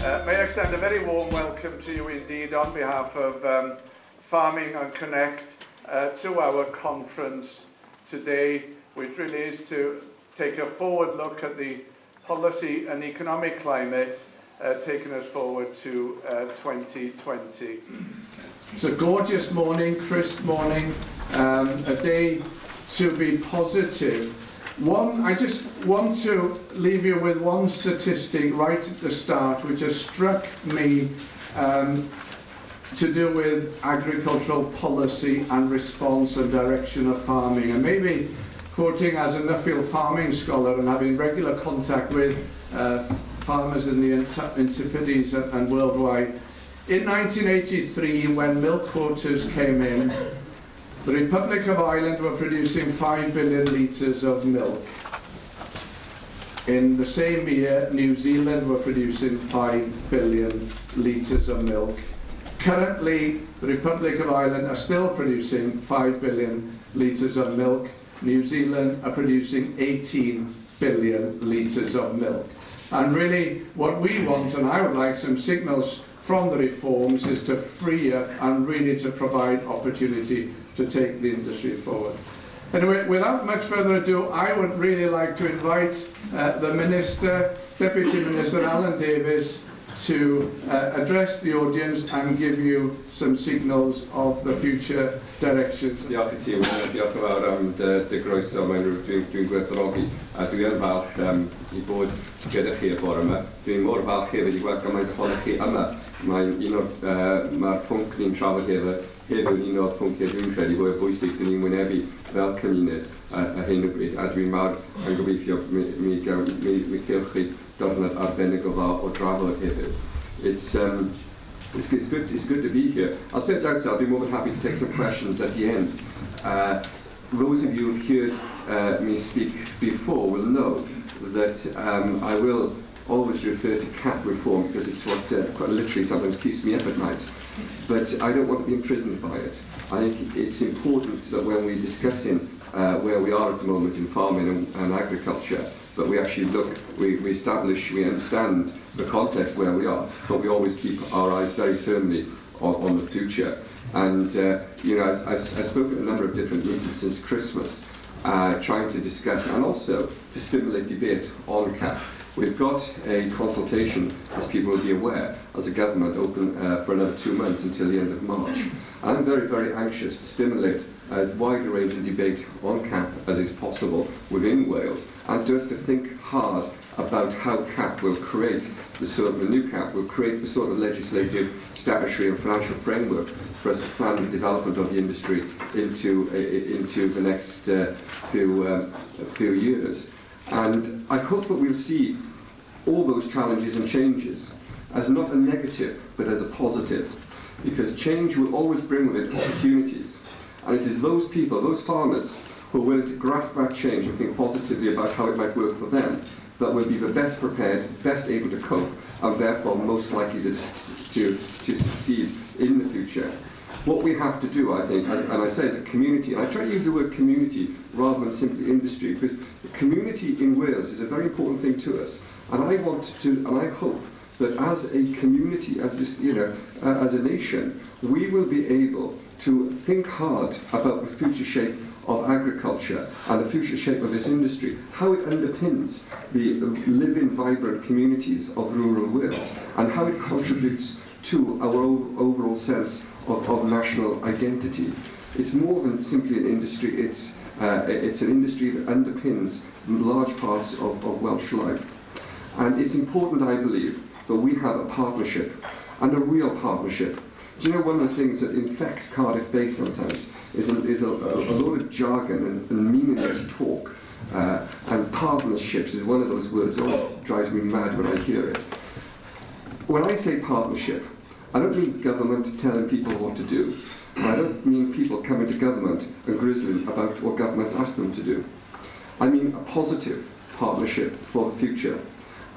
May I extend a very warm welcome to you indeed on behalf of Farming and Connect to our conference today, which really is to take a forward look at the policy and economic climate taking us forward to 2020. It's a gorgeous morning, crisp morning, a day to be positive. I just want to leave you with one statistic right at the start, which has struck me to do with agricultural policy and response and direction of farming. And maybe quoting as a Nuffield farming scholar and having regular contact with farmers in the Antipodes and worldwide, in 1983, when milk quotas came in, the Republic of Ireland were producing 5 billion litres of milk. In the same year, New Zealand were producing 5 billion litres of milk. Currently, the Republic of Ireland are still producing 5 billion litres of milk. New Zealand are producing 18 billion litres of milk. And really, what we want, and I would like some signals from the reforms, is to free up and really to provide opportunity to take the industry forward. Anyway, without much further ado, I would really like to invite the Minister, Deputy Minister Alun Davies, to address the audience and give you some signals of the future directions. Diolch i ti, diolch yn fawr am dy groeso, dwi'n gwerthfawrogi, a dwi yn falch i bod gyda chi y bore yma. Dwi'n mor falch hefyd i gweld gymaint ohonoch chi yma. Mae'r pwnc ni'n trafod hefyd un o'r pwnciau dwi'n credu fwy o bwysig dyn ni'n wynebu fel cymuned a hyn o bryd, a dwi'n mawr yn gobeithio mi gewch chi diwrnod arbennig o dda o drafod hefyd. It's good to be here. I'll say it outside, I'll be more than happy to take some questions at the end. Those of you who've heard me speak before will know that I will always refer to CAP reform because it's what quite literally sometimes keeps me up at night. But I don't want to be imprisoned by it. I think it's important that when we're discussing where we are at the moment in farming and agriculture, but we actually look, we establish, we understand the context where we are, but we always keep our eyes very firmly on the future. And you know, I've spoken at a number of different meetings since Christmas, trying to discuss and also to stimulate debate on CAP. We've got a consultation, as people will be aware, as a government open for another 2 months until the end of March. I'm very, very anxious to stimulate as wide a range of debate on CAP as is possible within Wales, and just to think hard about how CAP will create the new CAP will create the sort of legislative, statutory and financial framework for us to plan the development of the industry into the next few years. And I hope that we'll see all those challenges and changes as not a negative, but as a positive, because change will always bring with it opportunities. And it is those people, those farmers, who are willing to grasp that change and think positively about how it might work for them, that will be the best prepared, best able to cope, and therefore most likely to succeed in the future. What we have to do, I think, and I say as a community, and I try to use the word community rather than simply industry, because the community in Wales is a very important thing to us. And I hope that as a community, as this, as a nation, we will be able to think hard about the future shape of agriculture and the future shape of this industry, how it underpins the living, vibrant communities of rural Wales, and how it contributes to our overall sense of national identity. It's more than simply an industry, it's an industry that underpins large parts of Welsh life. And it's important, I believe, that we have a partnership, and a real partnership. Do you know, one of the things that infects Cardiff Bay sometimes is a lot of jargon and meaningless talk, and partnerships is one of those words that always drives me mad when I hear it. When I say partnership, I don't mean government telling people what to do, and I don't mean people coming to government and grizzling about what government's asked them to do. I mean a positive partnership for the future.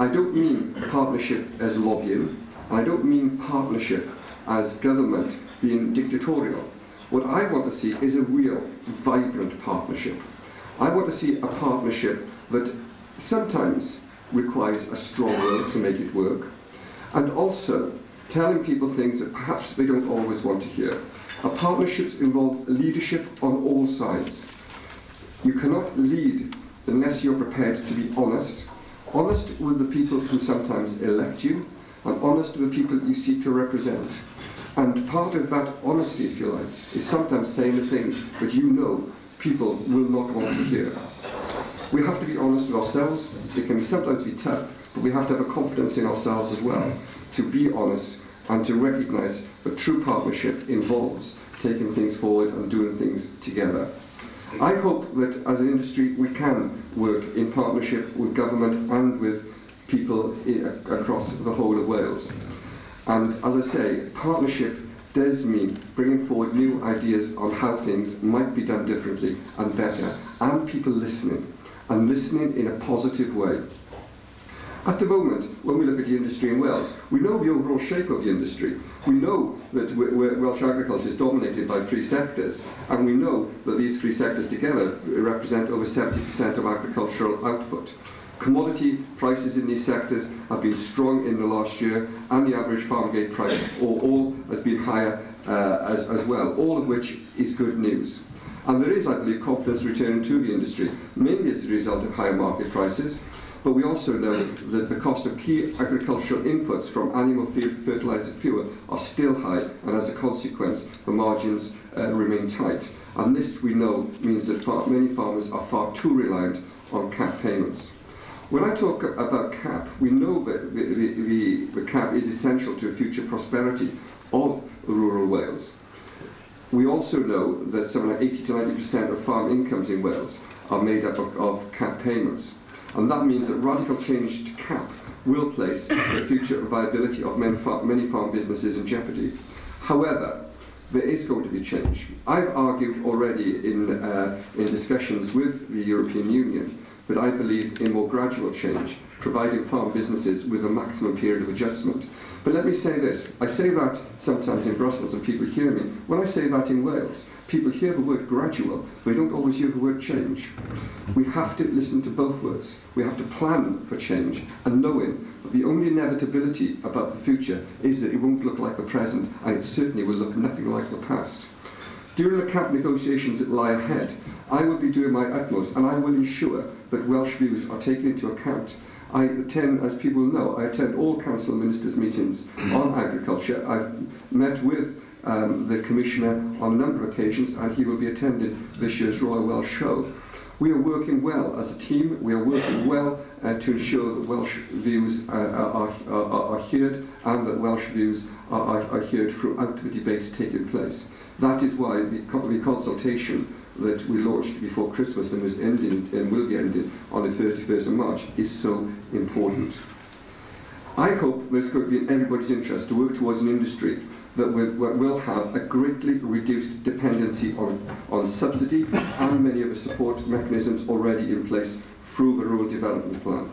I don't mean partnership as lobbying, and I don't mean partnership as government being dictatorial. What I want to see is a real, vibrant partnership. I want to see a partnership that sometimes requires a strong will to make it work, and also telling people things that perhaps they don't always want to hear. Our partnerships involve leadership on all sides. You cannot lead unless you're prepared to be honest with the people who sometimes elect you, and honest with the people you seek to represent. And part of that honesty, if you like, is sometimes saying the things that you know people will not want to hear. We have to be honest with ourselves. It can sometimes be tough, but we have to have a confidence in ourselves as well, to be honest and to recognise that true partnership involves taking things forward and doing things together. I hope that as an industry we can work in partnership with government and with people across the whole of Wales. And as I say, partnership does mean bringing forward new ideas on how things might be done differently and better, and people listening, and listening in a positive way. At the moment, when we look at the industry in Wales, we know the overall shape of the industry. We know that Welsh agriculture is dominated by 3 sectors, and we know that these 3 sectors together represent over 70% of agricultural output. Commodity prices in these sectors have been strong in the last year, and the average farm gate price all has been higher as well, all of which is good news. And there is, I believe, confidence returning to the industry, mainly as a result of higher market prices. But we also know that the cost of key agricultural inputs from animal feed, fertiliser, fuel are still high, and as a consequence, the margins remain tight. And this, we know, means that many farmers are far too reliant on CAP payments. When I talk about CAP, we know that the CAP is essential to future prosperity of rural Wales. We also know that something like 80 to 90% of farm incomes in Wales are made up of CAP payments. And that means that radical change to CAP will place the future viability of many farm businesses in jeopardy. However, there is going to be change. I've argued already in discussions with the European Union that I believe in more gradual change, providing farm businesses with a maximum period of adjustment. But let me say this, I say that sometimes in Brussels and people hear me. When I say that in Wales, people hear the word gradual, but they don't always hear the word change. We have to listen to both words. We have to plan for change, and knowing that the only inevitability about the future is that it won't look like the present, and it certainly will look nothing like the past. During the CAP negotiations that lie ahead, I will be doing my utmost, and I will ensure that Welsh views are taken into account. I attend, as people know, I attend all council ministers' meetings on agriculture. I've met with the Commissioner on a number of occasions, and he will be attending this year's Royal Welsh Show. We are working well as a team. We are working well to ensure that Welsh views are heard, and that Welsh views are heard throughout the debates taking place. That is why the consultation that we launched before Christmas and was ending and will be ending on the 31st of March is so important. I hope that it's going to be in everybody's interest to work towards an industry that will have a greatly reduced dependency on subsidy and many of the support mechanisms already in place through the Rural Development Plan.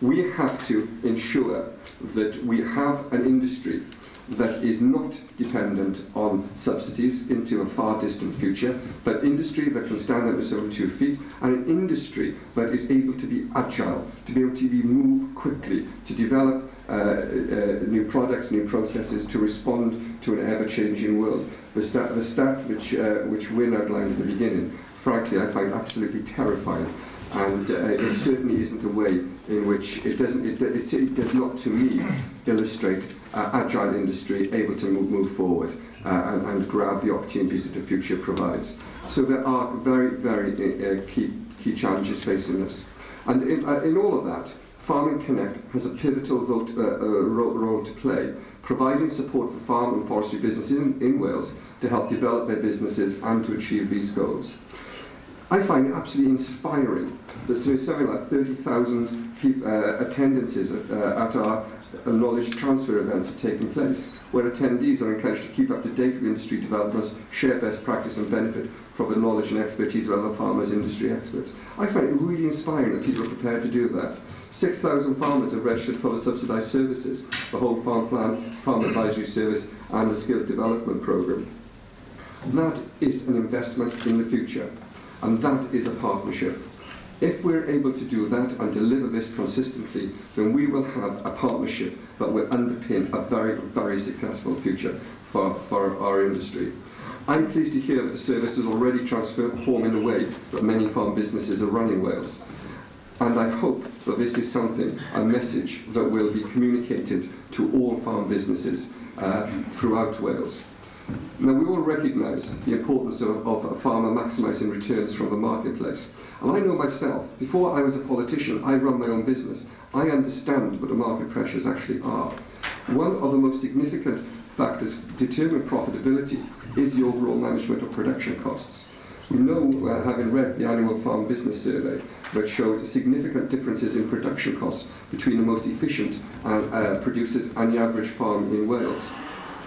We have to ensure that we have an industry that is not dependent on subsidies into a far distant future, but industry that can stand on its own 2 feet, and an industry that is able to be agile, to be able to move quickly, to develop new products, new processes, to respond to an ever-changing world. The stat which Wynne outlined at the beginning, frankly, I find absolutely terrifying. And it certainly isn't a way in which it does not, to me, illustrate agile industry able to move forward and grab the opportunities that the future provides. So there are very, very key challenges facing us. And in all of that, Farming Connect has a pivotal role to play, providing support for farm and forestry businesses in Wales to help develop their businesses and to achieve these goals. I find it absolutely inspiring that something like 30,000 attendances at our knowledge transfer events have taken place, where attendees are encouraged to keep up to date with industry developments, share best practice and benefit from the knowledge and expertise of other farmers, industry experts. I find it really inspiring that people are prepared to do that. 6,000 farmers have registered for the subsidised services, the Whole Farm Plan, Farm Advisory Service and the Skills Development Programme. That is an investment in the future. And that is a partnership. If we're able to do that and deliver this consistently, then we will have a partnership that will underpin a very, very successful future for our industry. I'm pleased to hear that the service is already transforming the way that many farm businesses are run in Wales. And I hope that this is something, a message that will be communicated to all farm businesses throughout Wales. Now, we all recognise the importance of a farmer maximising returns from the marketplace. And I know myself, before I was a politician, I run my own business. I understand what the market pressures actually are. One of the most significant factors determining profitability is the overall management of production costs. We know, having read the annual Farm Business Survey, that showed significant differences in production costs between the most efficient producers and the average farm in Wales.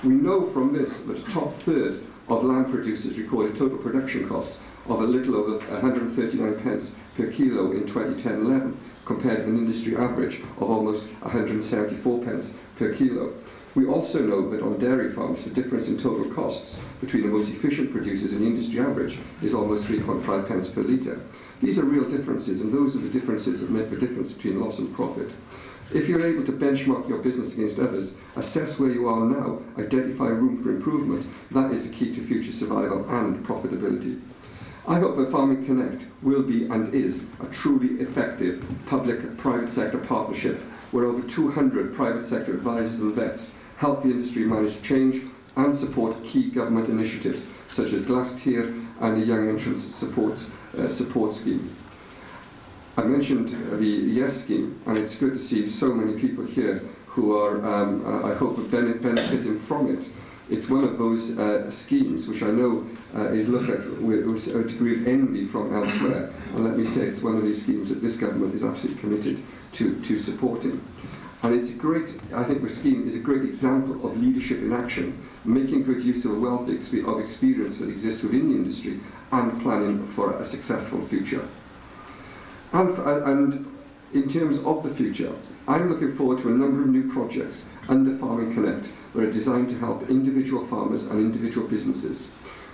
We know from this that the top third of land producers recorded total production costs of a little over 139 pence per kilo in 2010-11, compared with an industry average of almost 174 pence per kilo. We also know that on dairy farms, the difference in total costs between the most efficient producers and the industry average is almost 3.5 pence per litre. These are real differences, and those are the differences that make the difference between loss and profit. If you're able to benchmark your business against others, assess where you are now, identify room for improvement, that is the key to future survival and profitability. I hope that Farming Connect will be and is a truly effective public-private sector partnership where over 200 private sector advisors and vets help the industry manage change and support key government initiatives such as Glass Tier and the Young Entrants Support Scheme. I mentioned the YES scheme, and it's good to see so many people here who are, I hope, benefiting from it. It's one of those schemes which I know is looked at with a degree of envy from elsewhere. And let me say, it's one of these schemes that this government is absolutely committed to supporting. And it's a great, I think the scheme is a great example of leadership in action, making good use of a wealth of experience that exists within the industry and planning for a successful future. And in terms of the future, I'm looking forward to a number of new projects under Farming Connect that are designed to help individual farmers and individual businesses.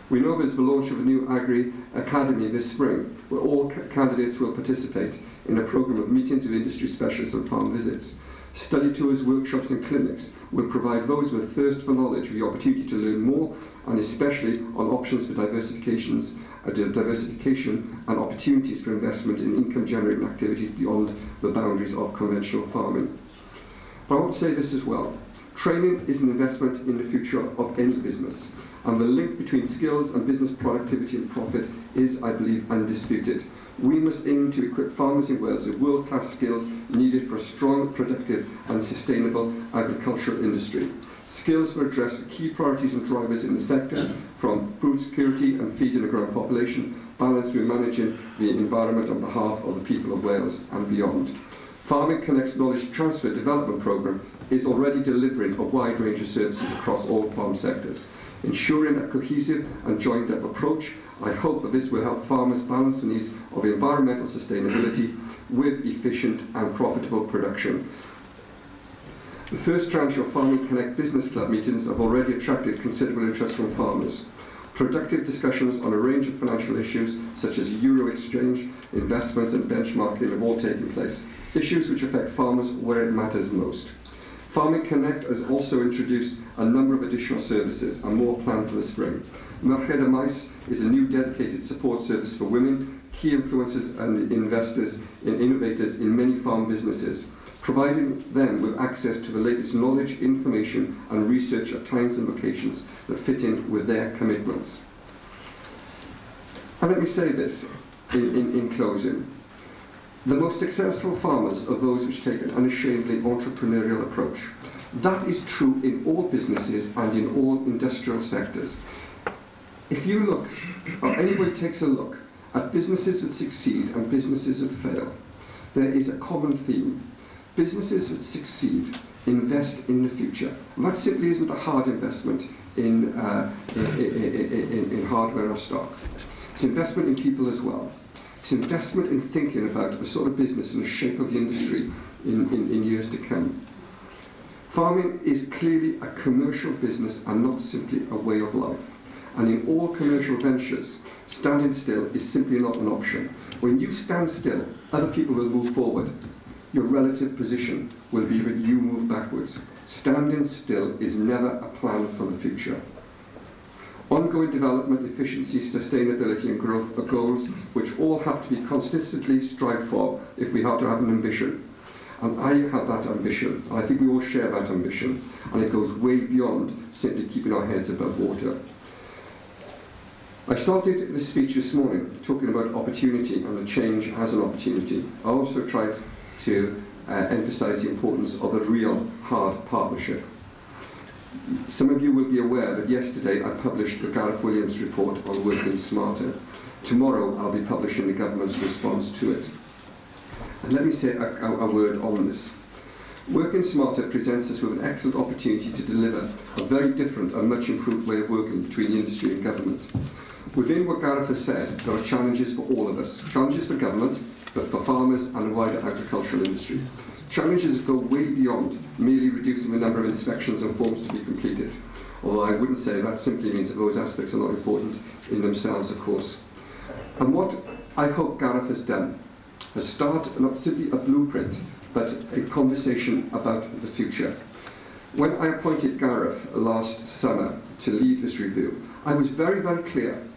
We know there's the launch of a new Agri Academy this spring, where all candidates will participate in a programme of meetings with industry specialists and farm visits. Study tours, workshops and clinics will provide those with thirst for knowledge with the opportunity to learn more, and especially on options for diversification and opportunities for investment in income-generating activities beyond the boundaries of conventional farming. But I want to say this as well. Training is an investment in the future of any business, and the link between skills and business productivity and profit is, I believe, undisputed. We must aim to equip farmers in Wales with world-class skills needed for a strong, productive and sustainable agricultural industry. Skills will address the key priorities and drivers in the sector, from food security and feeding a growing population, balanced with managing the environment on behalf of the people of Wales and beyond. Farming Connect's Knowledge Transfer Development Programme is already delivering a wide range of services across all farm sectors. Ensuring a cohesive and joined-up approach, I hope that this will help farmers balance the needs of environmental sustainability with efficient and profitable production. The first tranche of Farming Connect Business Club meetings have already attracted considerable interest from farmers. Productive discussions on a range of financial issues such as euro exchange, investments and benchmarking have all taken place, issues which affect farmers where it matters most. Farming Connect has also introduced a number of additional services and more planned for the spring. Merched y Maes is a new dedicated support service for women, key influencers and investors and innovators in many farm businesses, providing them with access to the latest knowledge, information and research at times and locations that fit in with their commitments. And let me say this in closing. The most successful farmers are those which take an unashamedly entrepreneurial approach. That is true in all businesses and in all industrial sectors. If you look, or anybody takes a look, at businesses that succeed and businesses that fail, there is a common theme. Businesses that succeed invest in the future. And that simply isn't a hard investment in hardware or stock. It's investment in people as well. It's investment in thinking about the sort of business and the shape of the industry in years to come. Farming is clearly a commercial business and not simply a way of life. And in all commercial ventures, standing still is simply not an option. When you stand still, other people will move forward. Your relative position will be that you move backwards. Standing still is never a plan for the future. Ongoing development, efficiency, sustainability and growth are goals which all have to be consistently strived for if we have to have an ambition. And I have that ambition, and I think we all share that ambition, and it goes way beyond simply keeping our heads above water. I started this speech this morning talking about opportunity and the change as an opportunity. I also tried to emphasise the importance of a real hard partnership. Some of you will be aware that yesterday I published the Gareth Williams report on working smarter. Tomorrow I'll be publishing the government's response to it. And let me say a word on this. Working smarter presents us with an excellent opportunity to deliver a very different and much improved way of working between the industry and government. Within what Gareth has said, there are challenges for all of us. Challenges for government, but for farmers and the wider agricultural industry. Challenges that go way beyond merely reducing the number of inspections and forms to be completed. Although I wouldn't say that simply means that those aspects are not important in themselves, of course. And what I hope Gareth has done is start not simply a blueprint, but a conversation about the future. When I appointed Gareth last summer to lead this review, I was very, very clear.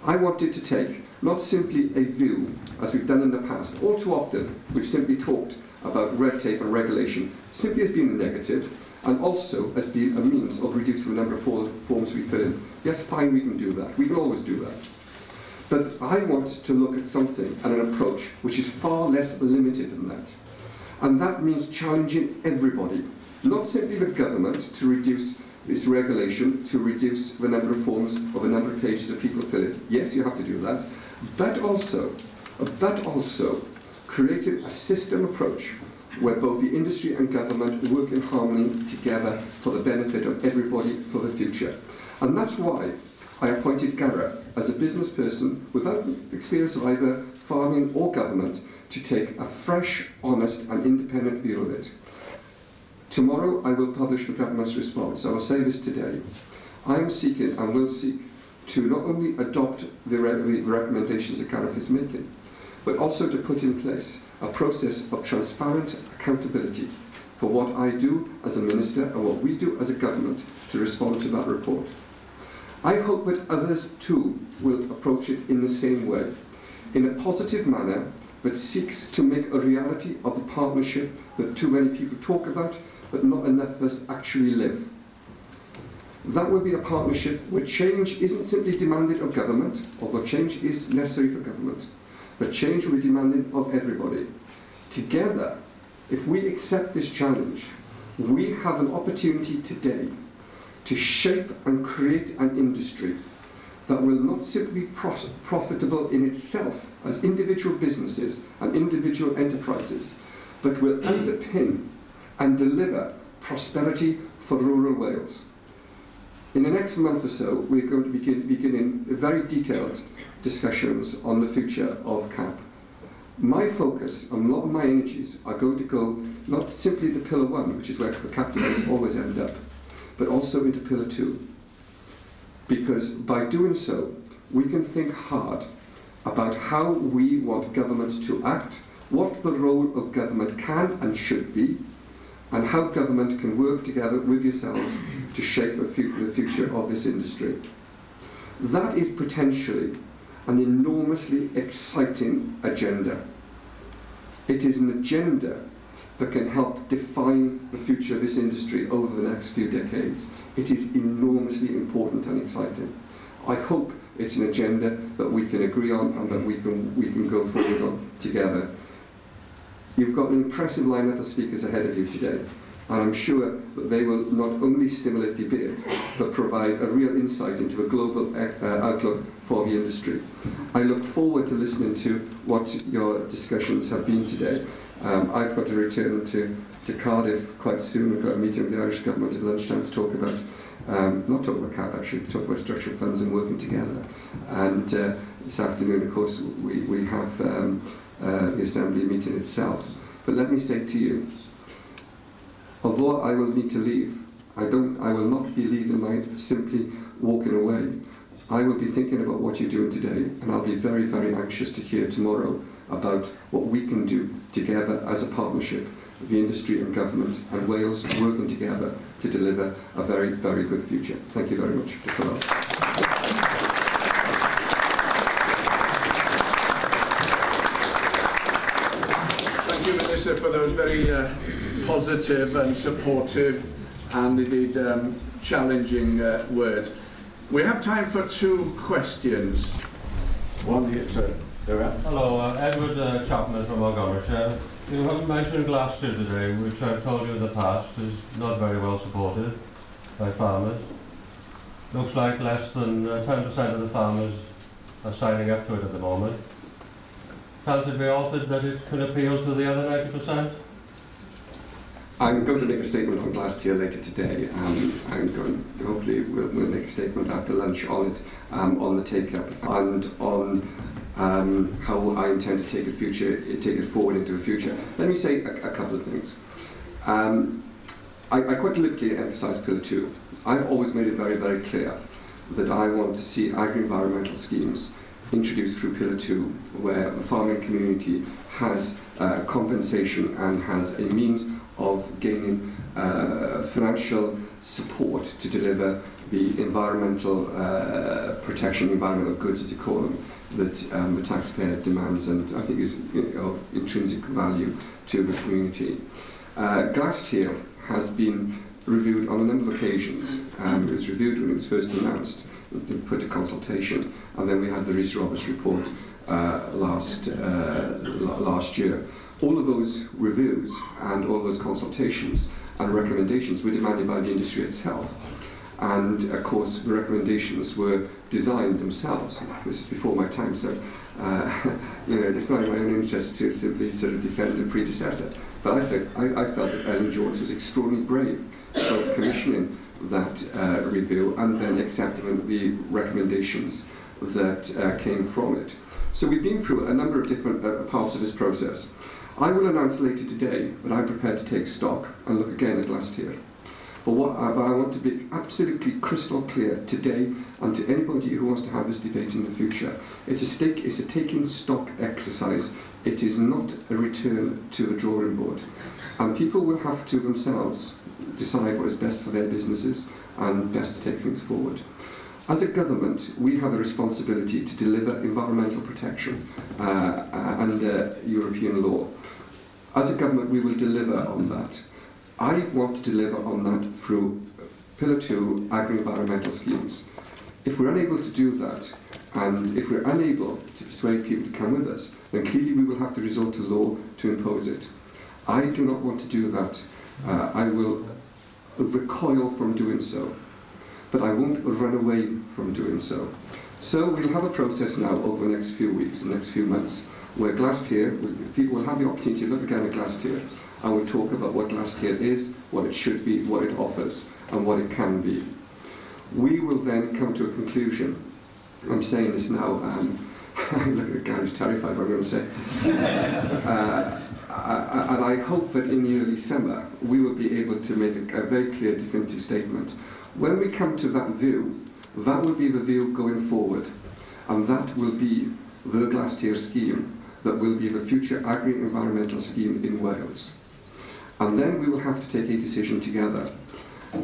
I wanted to take not simply a view, as we've done in the past. All too often, we've simply talked about red tape and regulation simply as being a negative, and also as being a means of reducing the number of forms we fill in. Yes, fine, we can do that. We can always do that. But I want to look at something and an approach which is far less limited than that. And that means challenging everybody, not simply the government to reduce its regulation, to reduce the number of forms or the number of pages that people fill in. Yes, you have to do that. But also creating a system approach where both the industry and government work in harmony together for the benefit of everybody for the future. And that's why I appointed Gareth as a business person without experience of either farming or government to take a fresh, honest and independent view of it. Tomorrow I will publish the government's response. I will say this today. I am seeking and will seek to not only adopt the recommendations that Gareth is making, but also to put in place a process of transparent accountability for what I do as a minister and what we do as a government to respond to that report. I hope that others too will approach it in the same way, in a positive manner that seeks to make a reality of the partnership that too many people talk about, but not enough of us actually live. That will be a partnership where change isn't simply demanded of government, although change is necessary for government, but change will be demanded of everybody. Together, if we accept this challenge, we have an opportunity today to shape and create an industry that will not simply be profitable in itself as individual businesses and individual enterprises, but will underpin and deliver prosperity for rural Wales. In the next month or so, we're going to begin very detailed discussions on the future of CAP. My focus and a lot of my energies are going to go not simply to Pillar 1, which is where the CAP debates always end up, but also into Pillar 2. Because by doing so, we can think hard about how we want government to act, what the role of government can and should be, and how government can work together with yourselves to shape the future of this industry. That is potentially an enormously exciting agenda. It is an agenda that can help define the future of this industry over the next few decades. It is enormously important and exciting. I hope it's an agenda that we can agree on and that we can go forward on together. You've got an impressive lineup of speakers ahead of you today, and I'm sure that they will not only stimulate debate, but provide a real insight into a global outlook for the industry. I look forward to listening to what your discussions have been today. I've got to return to Cardiff quite soon. We've got a meeting with the Irish Government at lunchtime to talk about, not talk about CAP actually, to talk about structural funds and working together. And this afternoon, of course, we have the Assembly meeting itself. But let me say to you, although I will need to leave, I will not be leaving by simply walking away. I will be thinking about what you're doing today, and I'll be very, very anxious to hear tomorrow about what we can do together as a partnership, the industry and government and Wales working together to deliver a very, very good future. Thank you very much. Thank you, Minister, for those very positive and supportive and indeed challenging words. We have time for 2 questions. One here, sir. Hello, Edward Chapman from Montgomeryshire. You haven't mentioned Gloucester today, which I've told you in the past is not very well supported by farmers. Looks like less than 10% of the farmers are signing up to it at the moment. Can't it be altered that it can appeal to the other 90%? I'm going to make a statement on Gloucester later today. Hopefully we'll make a statement after lunch on it, on the take-up and on how I intend to take it forward into the future. Let me say a couple of things. I quite deliberately emphasise Pillar 2. I've always made it very, very clear that I want to see agri-environmental schemes introduced through Pillar 2, where the farming community has compensation and has a means of gaining financial support to deliver the environmental protection, environmental goods, as you call them, that the taxpayer demands and I think is of intrinsic value to the community. Gloucester has been reviewed on a number of occasions. It was reviewed when it was first announced, put to consultation, and then we had the Rees-Roberts report last year. All of those reviews and all those consultations and recommendations were demanded by the industry itself. And of course, the recommendations were designed themselves. This is before my time, so it's not in my own interest to simply sort of defend the predecessor. But I felt that Ellen Jones was extraordinarily brave, both commissioning that review and then accepting the recommendations that came from it. So we've been through a number of different parts of this process. I will announce later today that I'm prepared to take stock and look again at last year. But I want to be absolutely crystal clear today and to anybody who wants to have this debate in the future. It's a taking stock exercise. It is not a return to the drawing board. And people will have to themselves decide what is best for their businesses and best to take things forward. As a government, we have a responsibility to deliver environmental protection under European law. As a government, we will deliver on that. I want to deliver on that through Pillar 2 agri-environmental schemes. If we're unable to do that, and if we're unable to persuade people to come with us, then clearly we will have to resort to law to impose it. I do not want to do that. I will recoil from doing so, but I won't run away from doing so. So we'll have a process now over the next few weeks, the next few months, where Gloucester, people will have the opportunity to look again at Gloucester, and we'll talk about what Gloucester is, what it should be, what it offers, and what it can be. We will then come to a conclusion. I'm saying this now, I look at a guy who's terrified what I'm going to say. And I hope that in the early summer, we will be able to make a very clear, definitive statement. When we come to that view, that will be the view going forward, and that will be the Gloucester scheme, that will be the future agri-environmental scheme in Wales. And then we will have to take a decision together.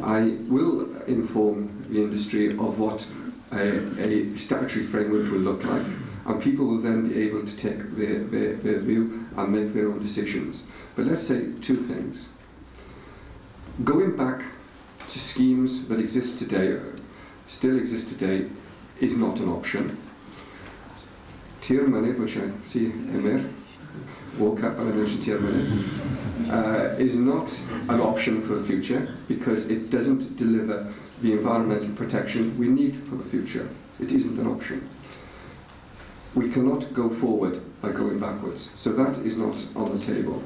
I will inform the industry of what a statutory framework will look like, and people will then be able to take their view and make their own decisions. But let's say 2 things. Going back to schemes that exist today, still exist today, is not an option. Tir Mynydd, which I see Emir, woke up and I mentioned Tir Mynydd, is not an option for the future because it doesn't deliver the environmental protection we need for the future. It isn't an option. We cannot go forward by going backwards, so that is not on the table.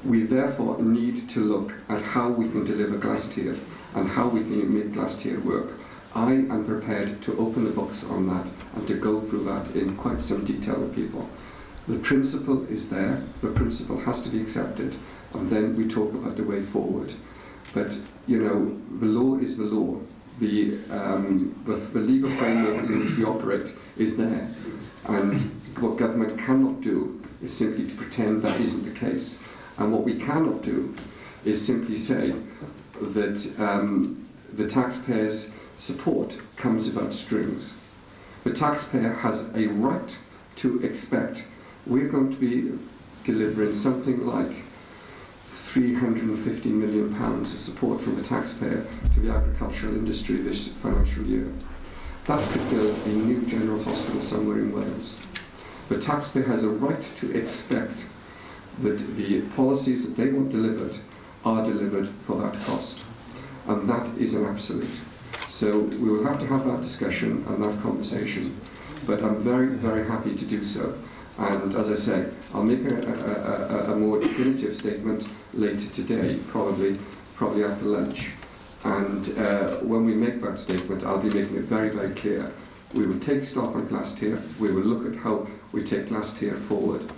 We therefore need to look at how we can deliver Gloucester and how we can make Gloucester work. I am prepared to open the books on that and to go through that in quite some detail with people. The principle is there, the principle has to be accepted, and then we talk about the way forward. But, you know, the law is the law. the legal framework in which we operate is there. And what government cannot do is simply to pretend that isn't the case. And what we cannot do is simply say that the taxpayer's support comes without strings. The taxpayer has a right to expect we're going to be delivering something like £350 million of support from the taxpayer to the agricultural industry this financial year. That could build a new general hospital somewhere in Wales. The taxpayer has a right to expect that the policies that they want delivered are delivered for that cost. And that is an absolute. So we will have to have that discussion and that conversation. But I'm very, very happy to do so. And as I say, I'll make a more definitive statement later today, probably after lunch. And when we make that statement, I'll be making it very, very clear. We will take stock on glass tier. We will look at how we take glass tier forward.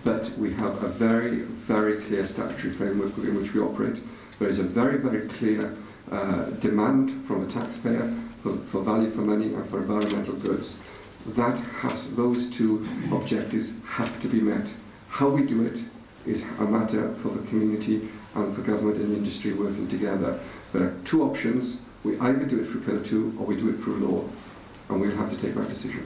But we have a very, very clear statutory framework in which we operate. There is a very, very clear demand from the taxpayer for value for money and for environmental goods. Those two objectives have to be met. How we do it is a matter for the community and for government and industry working together. There are two options. We either do it through Pillar 2 or we do it through law, and we'll have to take that decision.